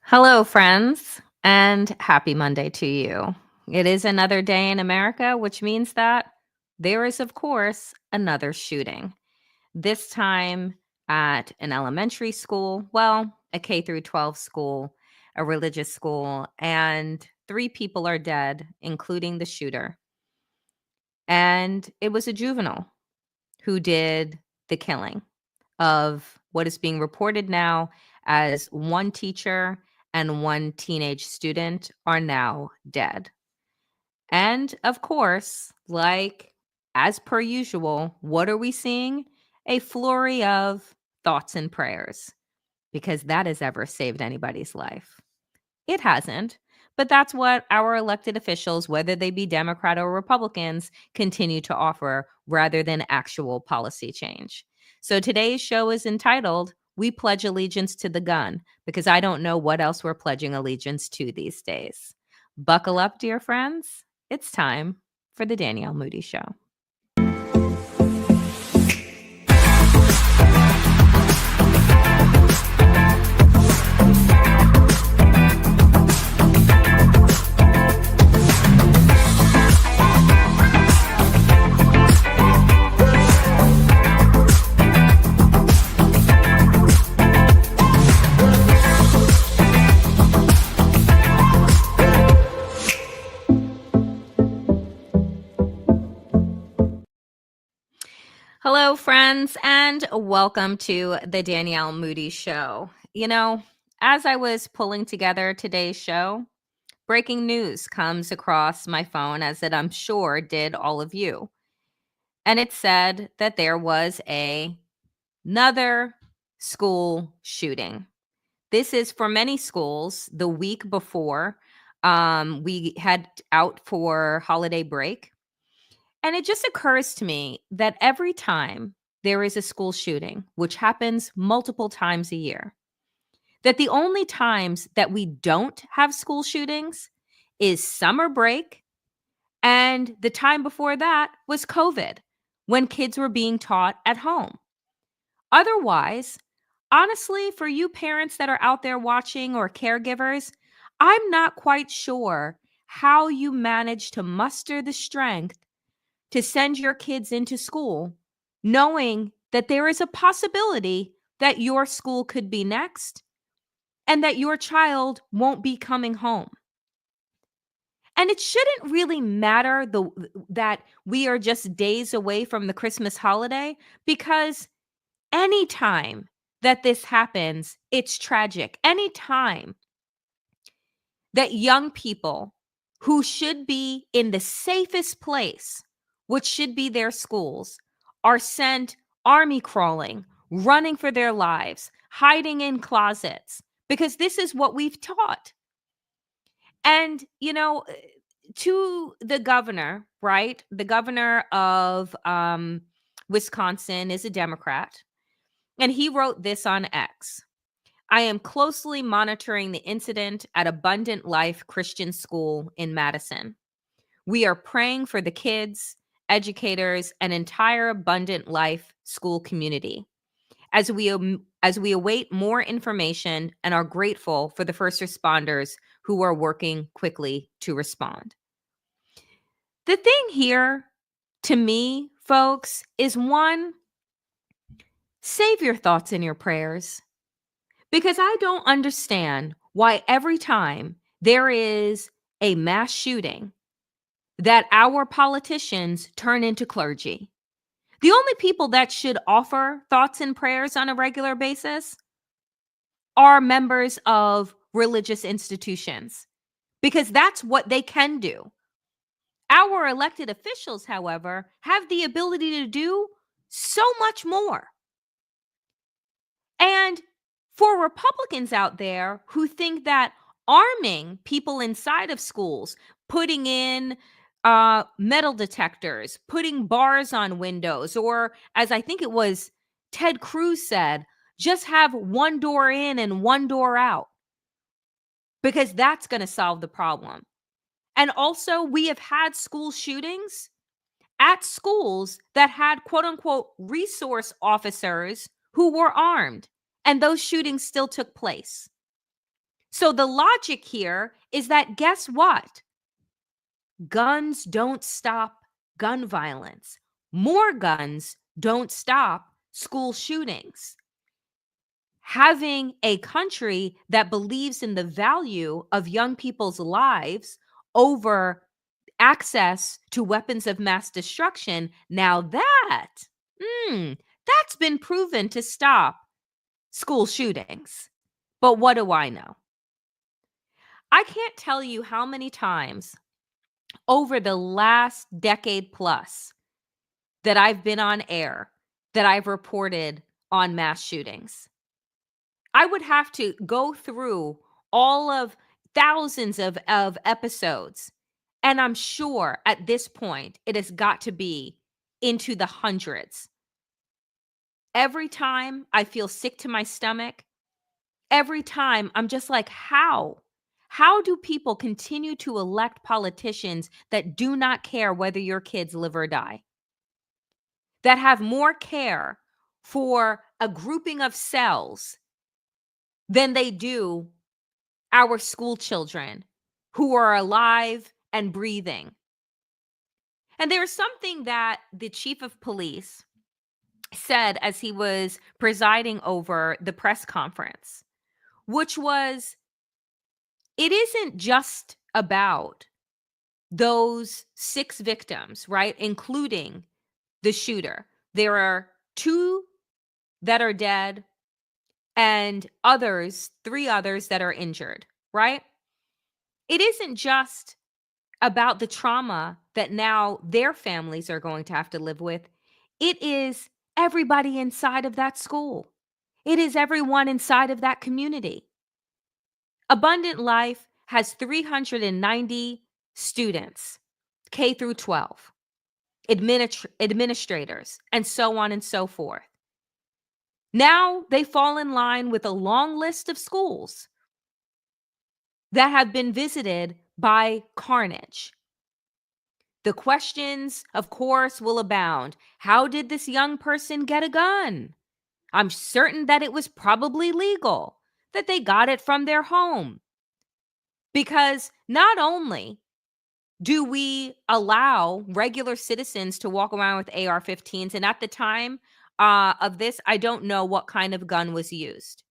Hello, friends, and happy Monday to you. It is another day in America, which means that there is, of course, another shooting. This time at an elementary school, well, a K through 12 school, a religious school, and three people are dead, including the shooter. And it was a juvenile who did the killing of what is being reported now as one teacher and one teenage student are now dead. And of course, like as per usual, what are we seeing? A flurry of thoughts and prayers because that has ever saved anybody's life. It hasn't. But that's what our elected officials, whether they be Democrat or Republicans, continue to offer rather than actual policy change. So today's show is entitled, We Pledge Allegiance to the Gun, because I don't know what else we're pledging allegiance to these days. Buckle up, dear friends. It's time for the Danielle Moodie Show. Hello, friends, and welcome to the Danielle Moodie Show. As I was pulling together today's show, breaking news comes across my phone, as it I'm sure did all of you. And it said that there was another school shooting. This is for many schools the week before we head out for holiday break. And it just occurs to me that every time there is a school shooting, which happens multiple times a year, that the only times that we don't have school shootings is summer break. And the time before that was COVID, when kids were being taught at home. Otherwise, honestly, for you parents that are out there watching or caregivers, I'm not quite sure how you manage to muster the strength to send your kids into school, knowing that there is a possibility that your school could be next and that your child won't be coming home. And it shouldn't really matter that we are just days away from the Christmas holiday, because anytime that this happens, it's tragic. Anytime that young people who should be in the safest place, which should be their schools, are sent army crawling, running for their lives, hiding in closets, because this is what we've taught. And, to the governor, right? The governor of Wisconsin is a Democrat. And he wrote this on X. I am closely monitoring the incident at Abundant Life Christian School in Madison. We are praying for the kids, educators, and entire Abundant Life school community as we await more information and are grateful for the first responders who are working quickly to respond. The thing here, to me, folks, is one, save your thoughts and your prayers. Because I don't understand why every time there is a mass shooting that our politicians turn into clergy. The only people that should offer thoughts and prayers on a regular basis are members of religious institutions, because that's what they can do. Our elected officials, however, have the ability to do so much more. And for Republicans out there who think that arming people inside of schools, putting in metal detectors, putting bars on windows, or as I think it was Ted Cruz said, just have one door in and one door out, because that's going to solve the problem. And also, we have had school shootings at schools that had quote unquote resource officers who were armed, and those shootings still took place. So the logic here is that guess what? Guns don't stop gun violence. More guns don't stop school shootings. Having a country that believes in the value of young people's lives over access to weapons of mass destruction, now that's been proven to stop school shootings. But what do I know? I can't tell you how many times over the last decade plus that I've been on air that I've reported on mass shootings. I would have to go through all of thousands of episodes. And I'm sure at this point it has got to be into the hundreds. Every time I feel sick to my stomach, every time I'm just like, how? How do people continue to elect politicians that do not care whether your kids live or die? That have more care for a grouping of cells than they do our school children who are alive and breathing. And there's something that the chief of police said as he was presiding over the press conference, which was it isn't just about those 6 victims, right? Including the shooter. There are 2 that are dead and 3 others that are injured, right? It isn't just about the trauma that now their families are going to have to live with. It is everybody inside of that school. It is everyone inside of that community. Abundant Life has 390 students, K through 12, administrators, and so on and so forth. Now they fall in line with a long list of schools that have been visited by carnage. The questions, of course, will abound. How did this young person get a gun? I'm certain that it was probably legal, that they got it from their home. Because not only do we allow regular citizens to walk around with AR 15s, and at the time of this, I don't know what kind of gun was used,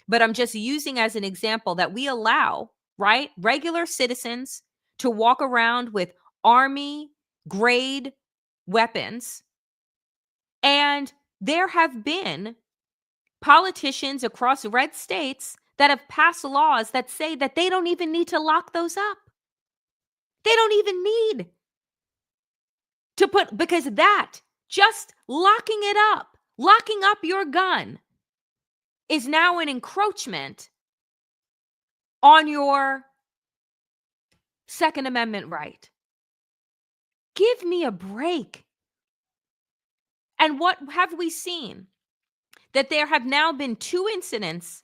but I'm just using as an example that we allow, right, regular citizens to walk around with Army grade weapons. And there have been politicians across red states that have passed laws that say that they don't even need to lock those up. They don't even need to put, because that, just locking it up, locking up your gun is now an encroachment on your Second Amendment right. Give me a break. And what have we seen? That there have now been 2 incidents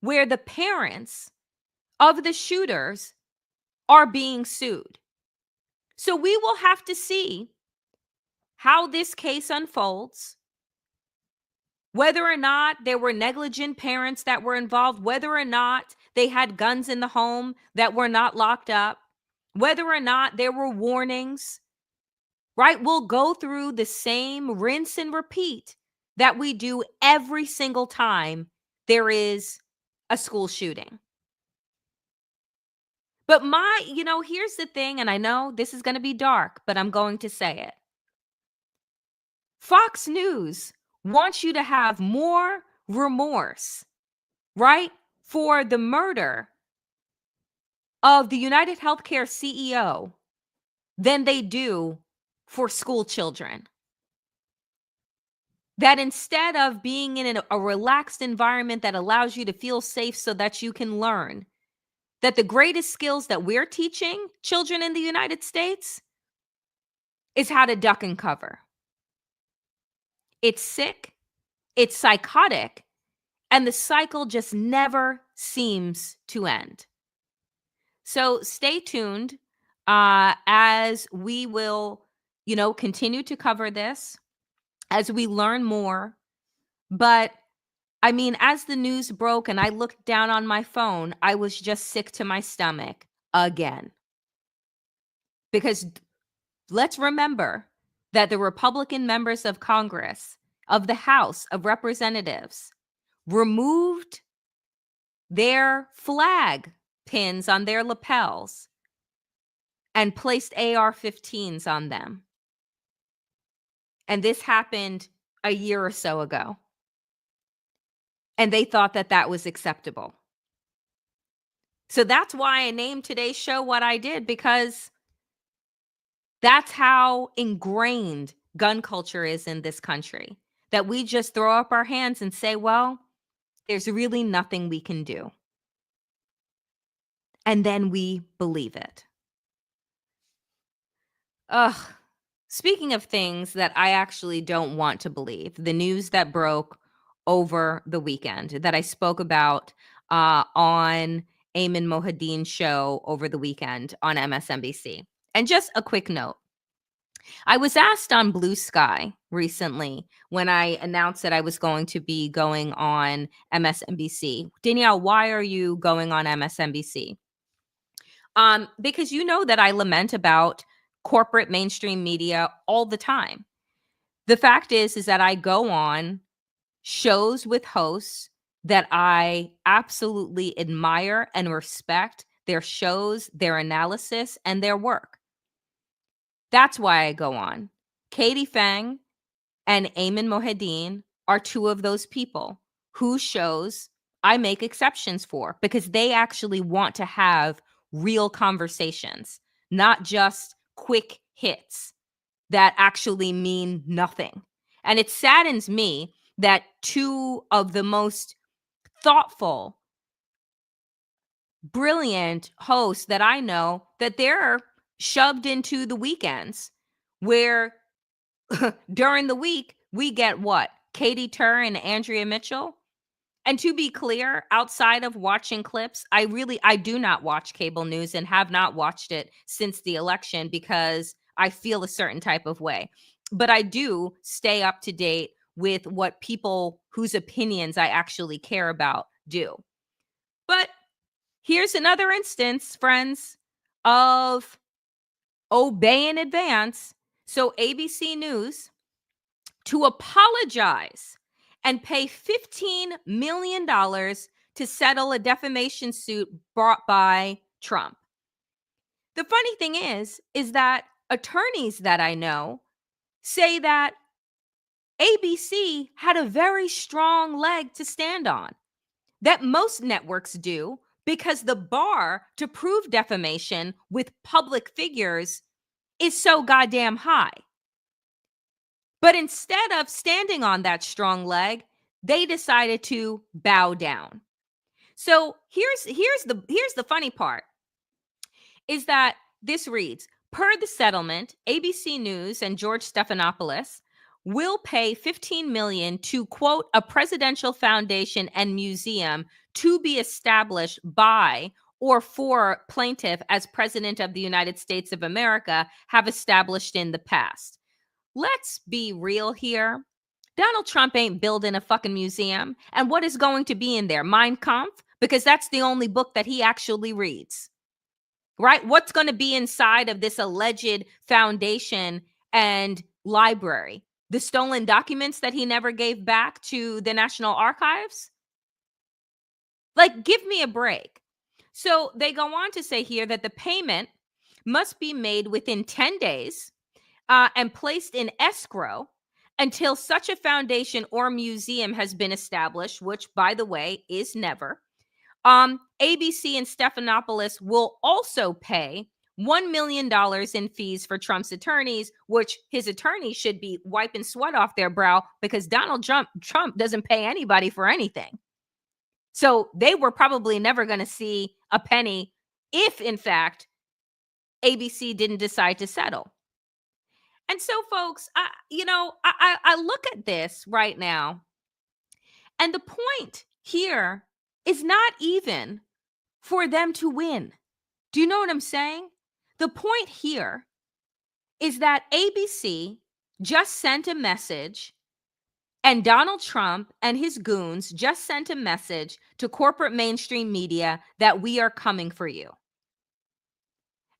where the parents of the shooters are being sued. So we will have to see how this case unfolds, whether or not there were negligent parents that were involved, whether or not they had guns in the home that were not locked up, whether or not there were warnings, right? We'll go through the same rinse and repeat that we do every single time there is a school shooting. But here's the thing, and I know this is going to be dark, but I'm going to say it. Fox News wants you to have more remorse, right, for the murder of the United Healthcare CEO than they do for school children. That instead of being in a relaxed environment that allows you to feel safe so that you can learn, that the greatest skills that we're teaching children in the United States is how to duck and cover. It's sick, it's psychotic, and the cycle just never seems to end. So stay tuned as we will, continue to cover this as we learn more. But I mean, as the news broke and I looked down on my phone, I was just sick to my stomach again. Because let's remember that the Republican members of Congress, of the House of Representatives, removed their flag pins on their lapels and placed AR-15s on them. And this happened a year or so ago. And they thought that that was acceptable. So that's why I named today's show what I did, because that's how ingrained gun culture is in this country, that we just throw up our hands and say, well, there's really nothing we can do. And then we believe it. Ugh. Speaking of things that I actually don't want to believe, the news that broke over the weekend that I spoke about on Ayman Mohadeen's show over the weekend on MSNBC. And just a quick note. I was asked on Blue Sky recently when I announced that I was going to be going on MSNBC. Danielle, why are you going on MSNBC? Because you know that I lament about corporate mainstream media all the time. The fact is that I go on shows with hosts that I absolutely admire and respect their shows, their analysis, and their work. That's why I go on. Katie Fang and Ayman Mohadeen are two of those people whose shows I make exceptions for, because they actually want to have real conversations, not just quick hits that actually mean nothing. And it saddens me that two of the most thoughtful, brilliant hosts that I know, that they're shoved into the weekends where during the week we get what? Katie Tur and Andrea Mitchell. And to be clear, outside of watching clips, I do not watch cable news and have not watched it since the election because I feel a certain type of way. But I do stay up to date with what people whose opinions I actually care about do. But here's another instance, friends, of obey in advance. So ABC News, to apologize and pay $15 million to settle a defamation suit brought by Trump. The funny thing is that attorneys that I know say that ABC had a very strong leg to stand on, that most networks do, because the bar to prove defamation with public figures is so goddamn high. But instead of standing on that strong leg, they decided to bow down. So here's the funny part, is that this reads, per the settlement, ABC News and George Stephanopoulos will pay $15 million to, quote, a presidential foundation and museum to be established by or for plaintiff as president of the United States of America have established in the past. Let's be real here. Donald Trump ain't building a fucking museum. And what is going to be in there? Mein Kampf? Because that's the only book that he actually reads, right? What's going to be inside of this alleged foundation and library? The stolen documents that he never gave back to the National Archives? Like, give me a break. So they go on to say here that the payment must be made within 10 days and placed in escrow until such a foundation or museum has been established, which, by the way, is never. ABC and Stephanopoulos will also pay $1 million in fees for Trump's attorneys, which his attorneys should be wiping sweat off their brow because Donald Trump doesn't pay anybody for anything. So they were probably never going to see a penny if, in fact, ABC didn't decide to settle. And so, folks, I look at this right now, and the point here is not even for them to win. Do you know what I'm saying? The point here is that ABC just sent a message And Donald Trump and his goons just sent a message to corporate mainstream media that we are coming for you.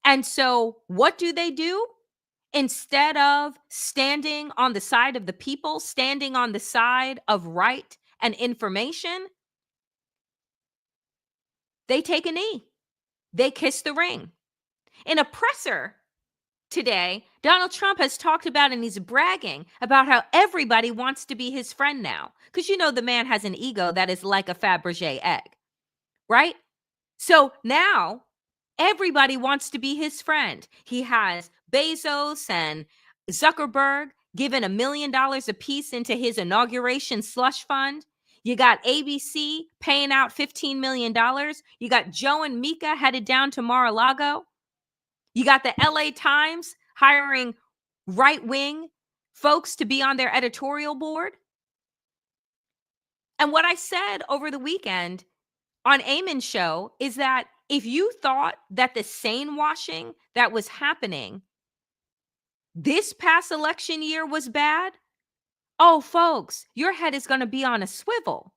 And so what do? Instead of standing on the side of the people, standing on the side of right and information, they take a knee. They kiss the ring. In a presser today, Donald Trump has talked about and he's bragging about how everybody wants to be his friend now. Because the man has an ego that is like a Fabergé egg, right? So now everybody wants to be his friend. He has Bezos and Zuckerberg giving $1 million apiece into his inauguration slush fund. You got ABC paying out $15 million. You got Joe and Mika headed down to Mar-a-Lago. You got the LA Times hiring right-wing folks to be on their editorial board. And what I said over the weekend on Eamon's show is that if you thought that the sane washing that was happening this past election year was bad, oh, folks, your head is going to be on a swivel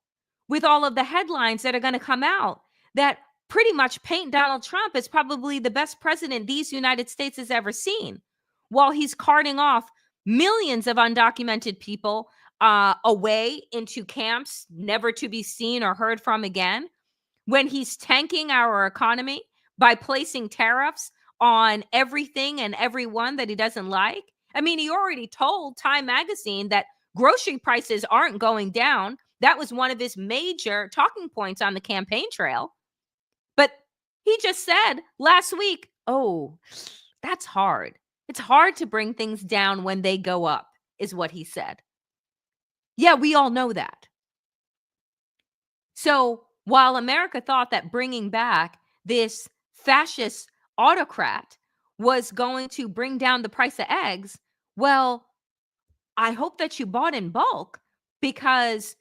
with all of the headlines that are going to come out that pretty much paint Donald Trump as probably the best president these United States has ever seen, while he's carting off millions of undocumented people away into camps never to be seen or heard from again, when he's tanking our economy by placing tariffs on everything and everyone that he doesn't like. I mean, he already told Time Magazine that grocery prices aren't going down. That was one of his major talking points on the campaign trail. But he just said last week, oh, that's hard. It's hard to bring things down when they go up, is what he said. Yeah, we all know that. So while America thought that bringing back this fascist autocrat was going to bring down the price of eggs, well, I hope that you bought in bulk, because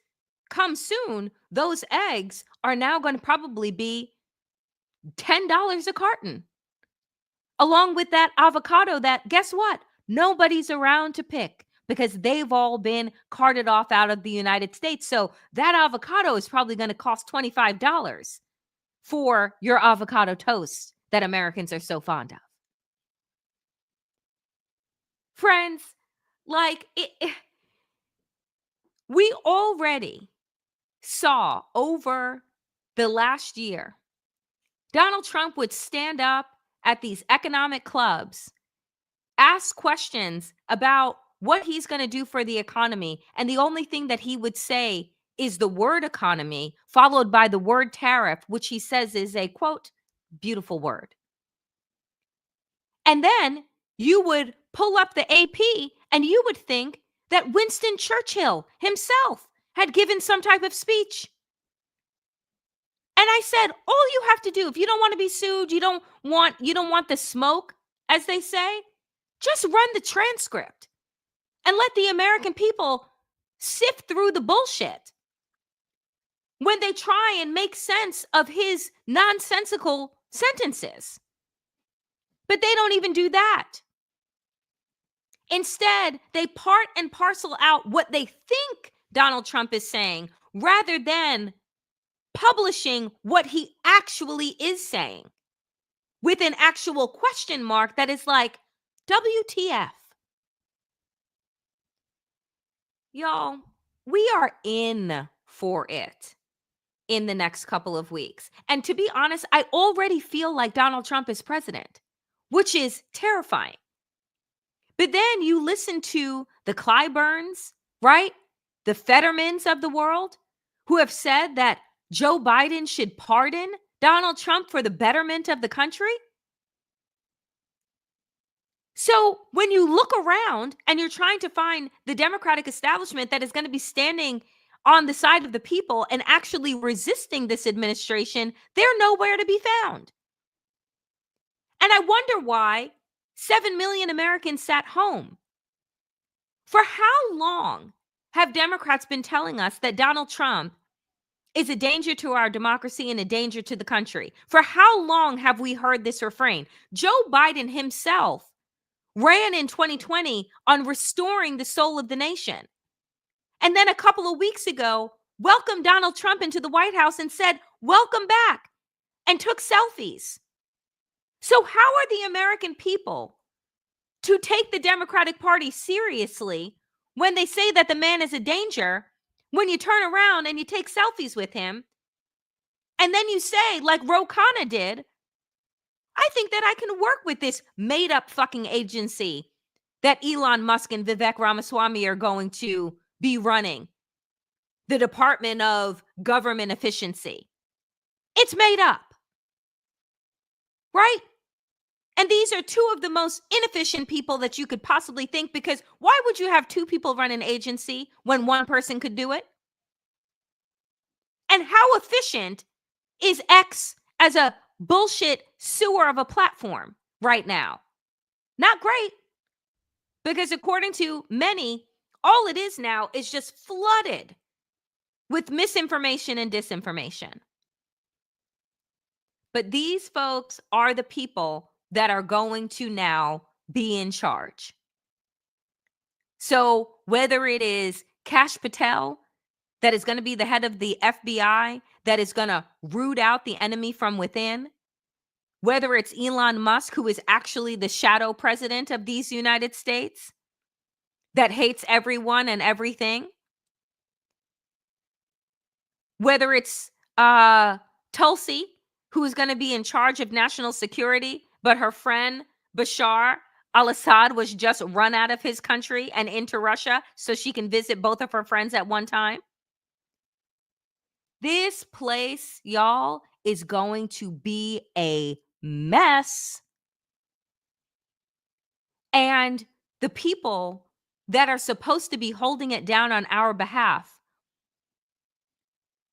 come soon, those eggs are now going to probably be $10 a carton, along with that avocado that, guess what? Nobody's around to pick because they've all been carted off out of the United States. So that avocado is probably going to cost $25 for your avocado toast that Americans are so fond of. Friends, we already saw over the last year, Donald Trump would stand up at these economic clubs, ask questions about what he's going to do for the economy. And the only thing that he would say is the word economy, followed by the word tariff, which he says is a, quote, beautiful word. And then you would pull up the AP and you would think that Winston Churchill himself had given some type of speech. And I said, all you have to do, if you don't want to be sued, you don't want the smoke, as they say, just run the transcript and let the American people sift through the bullshit when they try and make sense of his nonsensical sentences. But they don't even do that. Instead, they part and parcel out what they think Donald Trump is saying rather than publishing what he actually is saying with an actual question mark that is like, WTF? Y'all, we are in for it in the next couple of weeks. And to be honest, I already feel like Donald Trump is president, which is terrifying. But then you listen to the Clyburns, right? The Fettermans of the world, who have said that Joe Biden should pardon Donald Trump for the betterment of the country. So when you look around and you're trying to find the Democratic establishment that is going to be standing on the side of the people and actually resisting this administration, they're nowhere to be found. And I wonder why 7 million Americans sat home. For how long have Democrats been telling us that Donald Trump is a danger to our democracy and a danger to the country? For how long have we heard this refrain? Joe Biden himself ran in 2020 on restoring the soul of the nation. And then a couple of weeks ago, welcomed Donald Trump into the White House and said, welcome back, and took selfies. So, how are the American people to take the Democratic Party seriously when they say that the man is a danger, when you turn around and you take selfies with him, and then you say, like Ro Khanna did, I think that I can work with this made up fucking agency that Elon Musk and Vivek Ramaswamy are going to be running, the Department of Government Efficiency. It's made up, right? And these are two of the most inefficient people that you could possibly think, because why would you have two people run an agency when one person could do it? And how efficient is X as a bullshit sewer of a platform right now? Not great, because according to many, all it is now is just flooded with misinformation and disinformation. But these folks are the people that are going to now be in charge. So whether it is Kash Patel, that is going to be the head of the FBI, that is going to root out the enemy from within, whether it's Elon Musk, who is actually the shadow president of these United States, that hates everyone and everything, whether it's Tulsi, who is going to be in charge of national security, but her friend Bashar al-Assad was just run out of his country and into Russia so she can visit both of her friends at one time. This place, y'all, is going to be a mess. And the people that are supposed to be holding it down on our behalf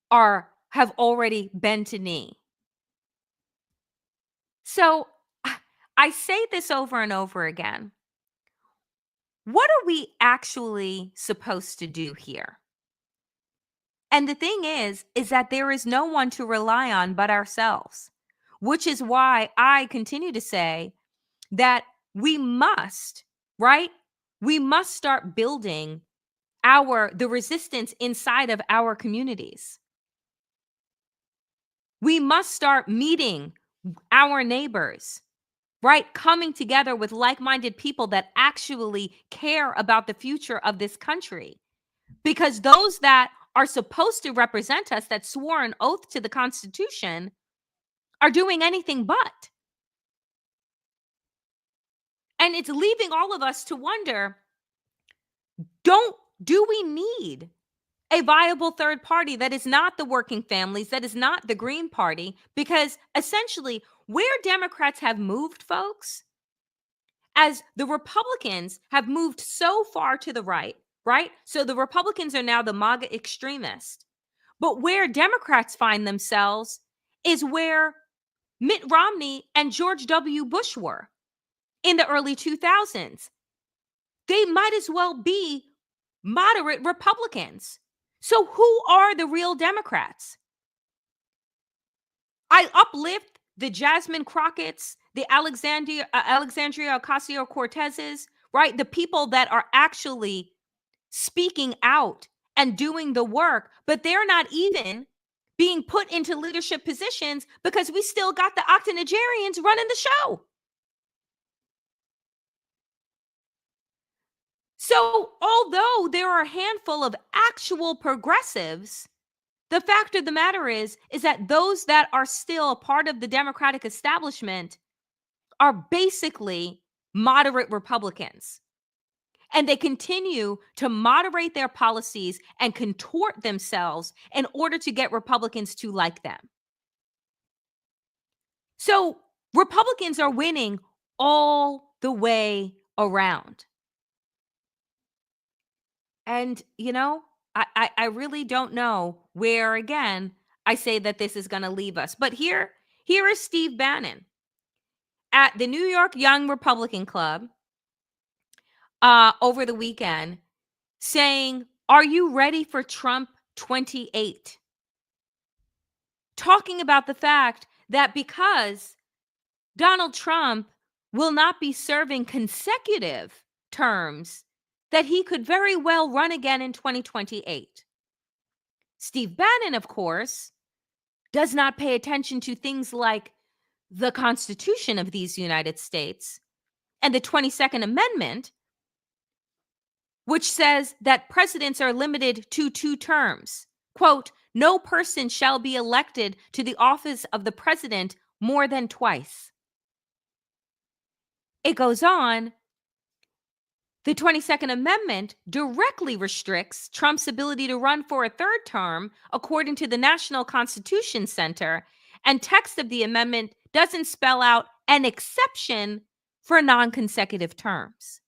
have already bent to knee. So I say this over and over again. What are we actually supposed to do here? And the thing is that there is no one to rely on but ourselves, which is why I continue to say that we must, right? We must start building the resistance inside of our communities. We must start meeting our neighbors, right? Coming together with like-minded people that actually care about the future of this country. Because those that are supposed to represent us, that swore an oath to the Constitution, are doing anything but. And it's leaving all of us to wonder, do we need a viable third party that is not the working families, that is not the Green Party? Because essentially, where Democrats have moved, folks, as the Republicans have moved so far to the right, So the Republicans are now the MAGA extremists. But where Democrats find themselves is where Mitt Romney and George W. Bush were in the early 2000s. They might as well be moderate Republicans. So who are the real Democrats? I uplift the Jasmine Crockett's, the Alexandria Ocasio-Cortez's, right? The people that are actually speaking out and doing the work, but they're not even being put into leadership positions because we still got the octogenarians running the show. So although there are a handful of actual progressives, the fact of the matter is that those that are still part of the Democratic establishment are basically moderate Republicans. And they continue to moderate their policies and contort themselves in order to get Republicans to like them. So Republicans are winning all the way around. And, I really don't know where, again, I say that this is going to leave us. But here is Steve Bannon at the New York Young Republican Club over the weekend saying, "Are you ready for Trump 28?" Talking about the fact that because Donald Trump will not be serving consecutive terms that he could very well run again in 2028. Steve Bannon, of course, does not pay attention to things like the Constitution of these United States and the 22nd Amendment, which says that presidents are limited to 2 terms. Quote, no person shall be elected to the office of the president more than twice. It goes on. The 22nd Amendment directly restricts Trump's ability to run for a 3rd term, according to the National Constitution Center, and text of the amendment doesn't spell out an exception for non-consecutive terms.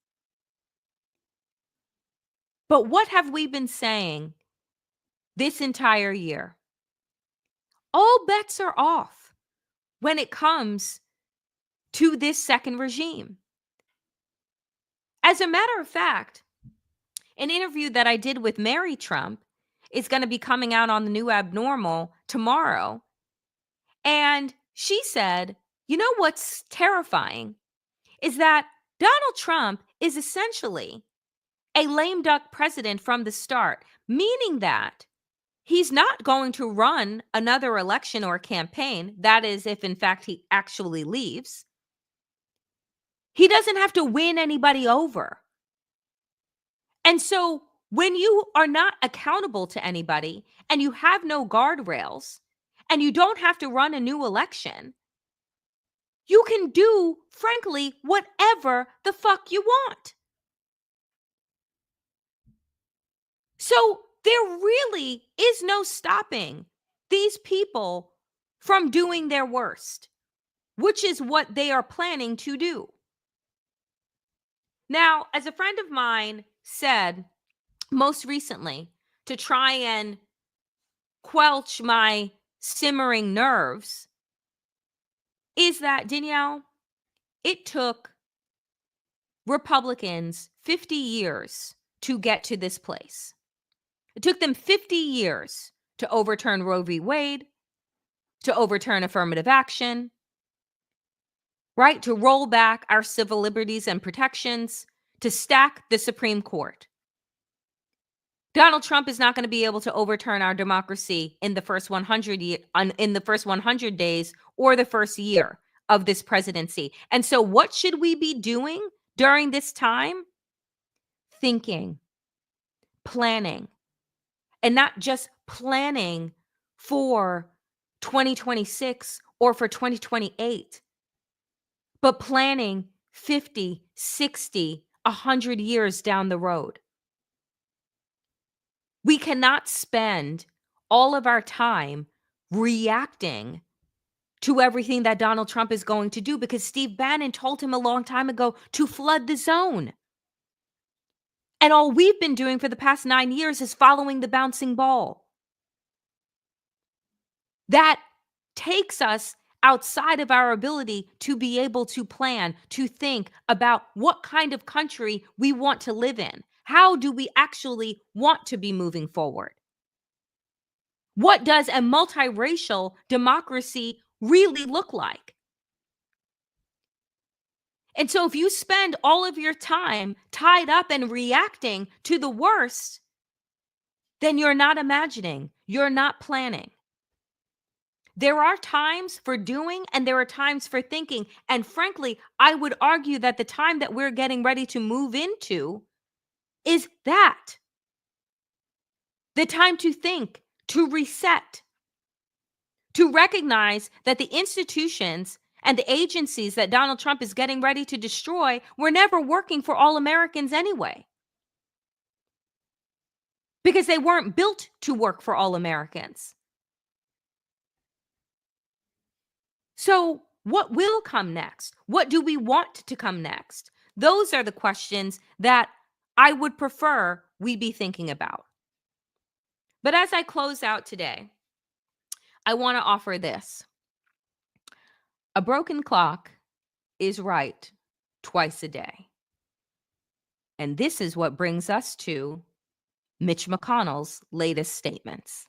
But what have we been saying this entire year? All bets are off when it comes to this second regime. As a matter of fact, an interview that I did with Mary Trump is going to be coming out on the New Abnormal tomorrow. And she said, you know what's terrifying is that Donald Trump is essentially a lame duck president from the start, meaning that he's not going to run another election or campaign. That is, if in fact he actually leaves. He doesn't have to win anybody over. And so when you are not accountable to anybody and you have no guardrails and you don't have to run a new election, you can do, frankly, whatever the fuck you want. So there really is no stopping these people from doing their worst, which is what they are planning to do. Now, as a friend of mine said most recently, to try and quelch my simmering nerves, is that, Danielle, it took Republicans 50 years to get to this place. It took them 50 years to overturn Roe v. Wade, to overturn affirmative action, right? To roll back our civil liberties and protections, to stack the Supreme Court. Donald Trump is not going to be able to overturn our democracy in the first 100 days or the first year of this presidency. And so what should we be doing during this time? Thinking, planning, and not just planning for 2026 or for 2028, but planning 50, 60, 100 years down the road. We cannot spend all of our time reacting to everything that Donald Trump is going to do, because Steve Bannon told him a long time ago to flood the zone. And all we've been doing for the past 9 years is following the bouncing ball. That takes us outside of our ability to be able to plan, to think about what kind of country we want to live in. How do we actually want to be moving forward? What does a multiracial democracy really look like? And so if you spend all of your time tied up and reacting to the worst, then you're not imagining, you're not planning. There are times for doing and there are times for thinking. And frankly, I would argue that the time that we're getting ready to move into is that. The time to think, to reset, to recognize that the institutions and the agencies that Donald Trump is getting ready to destroy were never working for all Americans anyway, because they weren't built to work for all Americans. So what will come next? What do we want to come next? Those are the questions that I would prefer we be thinking about. But as I close out today, I want to offer this. A broken clock is right twice a day. And this is what brings us to Mitch McConnell's latest statements.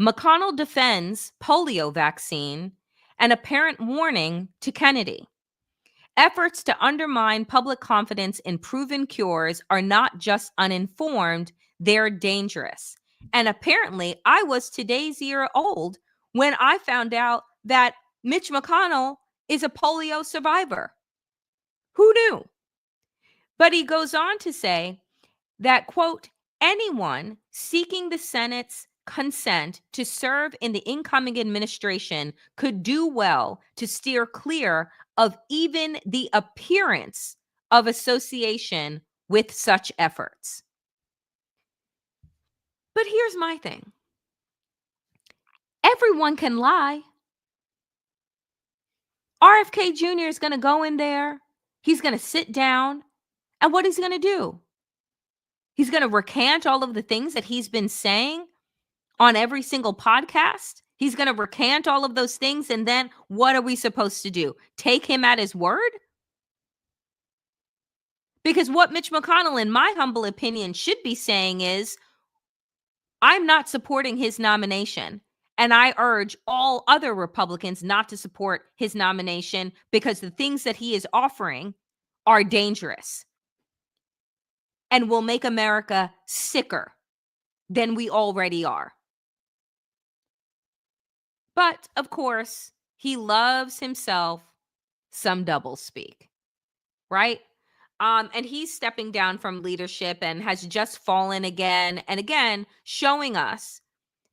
McConnell defends polio vaccine and apparent warning to Kennedy. Efforts to undermine public confidence in proven cures are not just uninformed, they're dangerous. And apparently, I was today's year old when I found out that Mitch McConnell is a polio survivor. Who knew? But he goes on to say that, quote, anyone seeking the Senate's consent to serve in the incoming administration could do well to steer clear of even the appearance of association with such efforts. But here's my thing. Everyone can lie. RFK Jr. is going to go in there. He's going to sit down. And what he's going to do? He's going to recant all of the things that he's been saying on every single podcast. He's going to recant all of those things. And then what are we supposed to do? Take him at his word? Because what Mitch McConnell, in my humble opinion, should be saying is, I'm not supporting his nomination. And I urge all other Republicans not to support his nomination because the things that he is offering are dangerous and will make America sicker than we already are. But of course, he loves himself some doublespeak, right? And he's stepping down from leadership and has just fallen again and again, showing us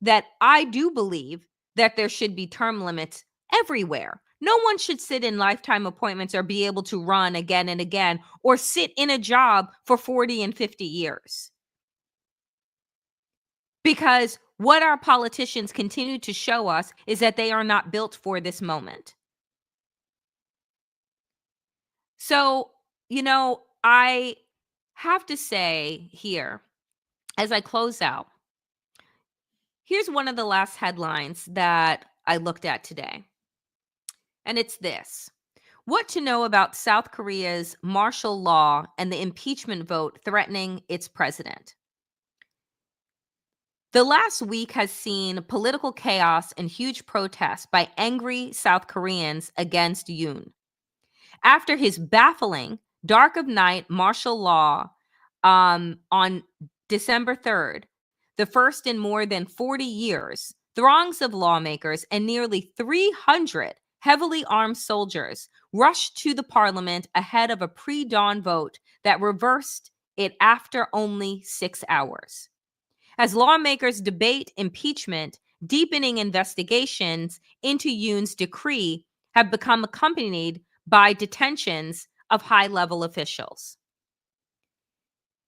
that I do believe that there should be term limits everywhere. No one should sit in lifetime appointments or be able to run again and again or sit in a job for 40 and 50 years. Because what our politicians continue to show us is that they are not built for this moment. So, I have to say here, as I close out, here's one of the last headlines that I looked at today. And it's this: what to know about South Korea's martial law and the impeachment vote threatening its president. The last week has seen political chaos and huge protests by angry South Koreans against Yoon. After his baffling dark of night martial law on December 3rd, the first in more than 40 years, throngs of lawmakers and nearly 300 heavily armed soldiers rushed to the parliament ahead of a pre-dawn vote that reversed it after only 6 hours. As lawmakers debate impeachment, deepening investigations into Yoon's decree have become accompanied by detentions of high-level officials.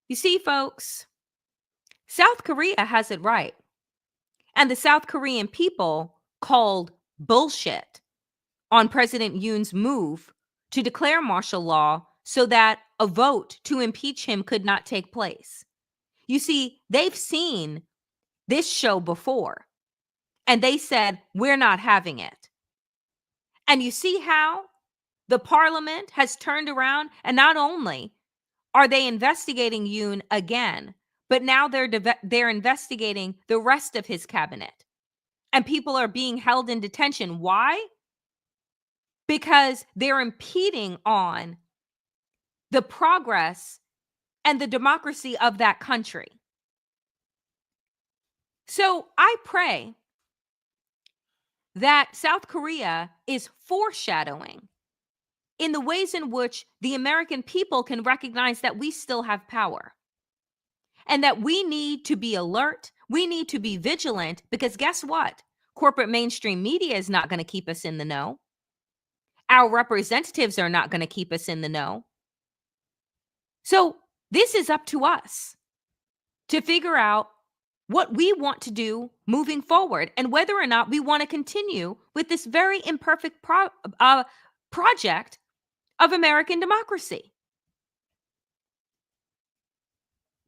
You see, folks, South Korea has it right. And the South Korean people called bullshit on President Yoon's move to declare martial law so that a vote to impeach him could not take place. You see, they've seen this show before, and they said, we're not having it. And you see how the parliament has turned around, and not only are they investigating Yoon again, but now they're investigating the rest of his cabinet. And people are being held in detention. Why? Because they're impeding on the progress and the democracy of that country. So I pray that South Korea is foreshadowing in the ways in which the American people can recognize that we still have power and that we need to be alert. We need to be vigilant because guess what? Corporate mainstream media is not going to keep us in the know. Our representatives are not going to keep us in the know. So this is up to us to figure out what we want to do moving forward and whether or not we want to continue with this very imperfect project of American democracy.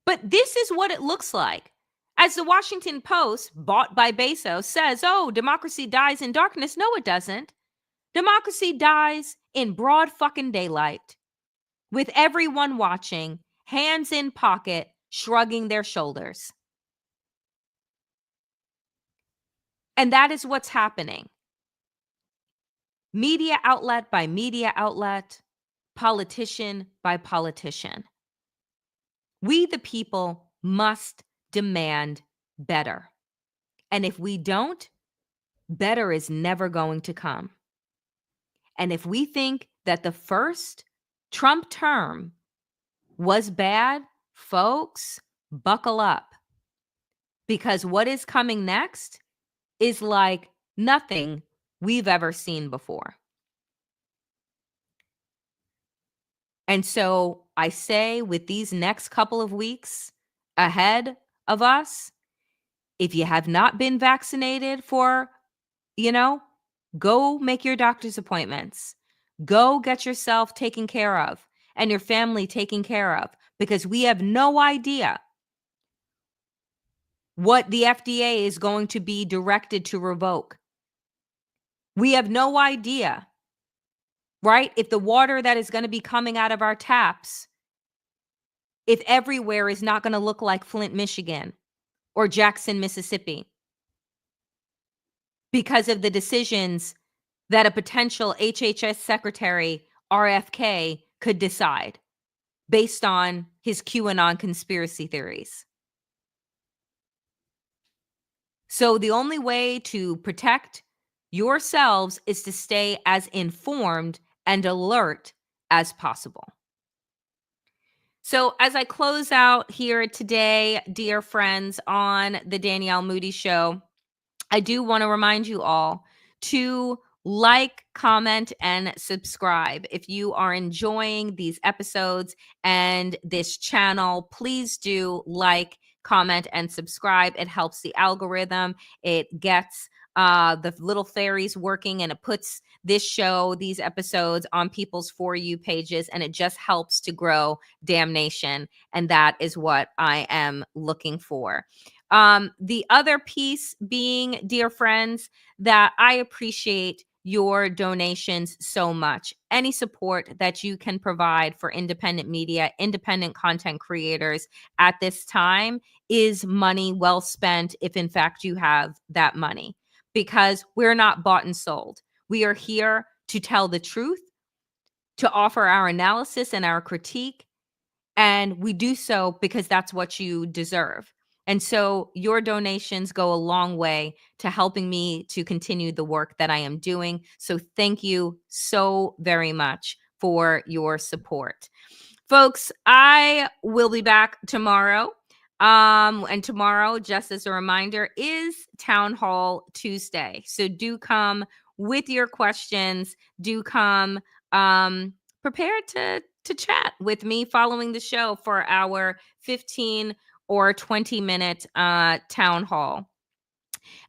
But this is what it looks like. As the Washington Post, bought by Bezos, says, oh, democracy dies in darkness. No, it doesn't. Democracy dies in broad fucking daylight with everyone watching, hands in pocket, shrugging their shoulders. And that is what's happening. Media outlet by media outlet, politician by politician. We, the people, must demand better. And if we don't, better is never going to come. And if we think that the first Trump term was bad, folks, buckle up. Because what is coming next is like nothing we've ever seen before. And so I say, with these next couple of weeks ahead of us, if you have not been vaccinated for, go make your doctor's appointments. Go get yourself taken care of and your family taken care of, because we have no idea what the FDA is going to be directed to revoke. We have no idea, right? If the water that is going to be coming out of our taps, if everywhere is not going to look like Flint, Michigan or Jackson, Mississippi, because of the decisions that a potential HHS secretary, RFK, could decide based on his QAnon conspiracy theories. So the only way to protect yourselves is to stay as informed and alert as possible. So as I close out here today, dear friends, on the Danielle Moodie Show, I do want to remind you all to like, comment, and subscribe. If you are enjoying these episodes and this channel, please do like, comment, and subscribe. It helps the algorithm. It gets the little fairies working, and it puts this show, these episodes, on people's For You pages, and it just helps to grow damnation. And that is what I am looking for. The other piece being, dear friends, that I appreciate your donations so much. Any support that you can provide for independent media, independent content creators at this time is money well spent, if in fact you have that money, because we're not bought and sold. We are here to tell the truth, to offer our analysis and our critique, and we do so because that's what you deserve. And so your donations go a long way to helping me to continue the work that I am doing. So thank you so very much for your support. Folks, I will be back tomorrow. And tomorrow, just as a reminder, is Town Hall Tuesday. So do come with your questions. Do come prepared to chat with me following the show for our 15 or 20-minute town hall.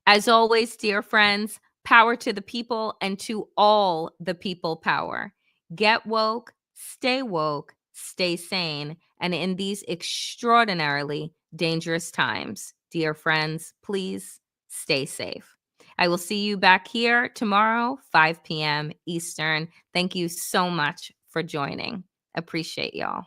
As always, dear friends, power to the people, and to all the people power. Get woke, stay sane, and in these extraordinarily dangerous times, dear friends, please stay safe. I will see you back here tomorrow, 5 p.m. Eastern. Thank you so much for joining. Appreciate y'all.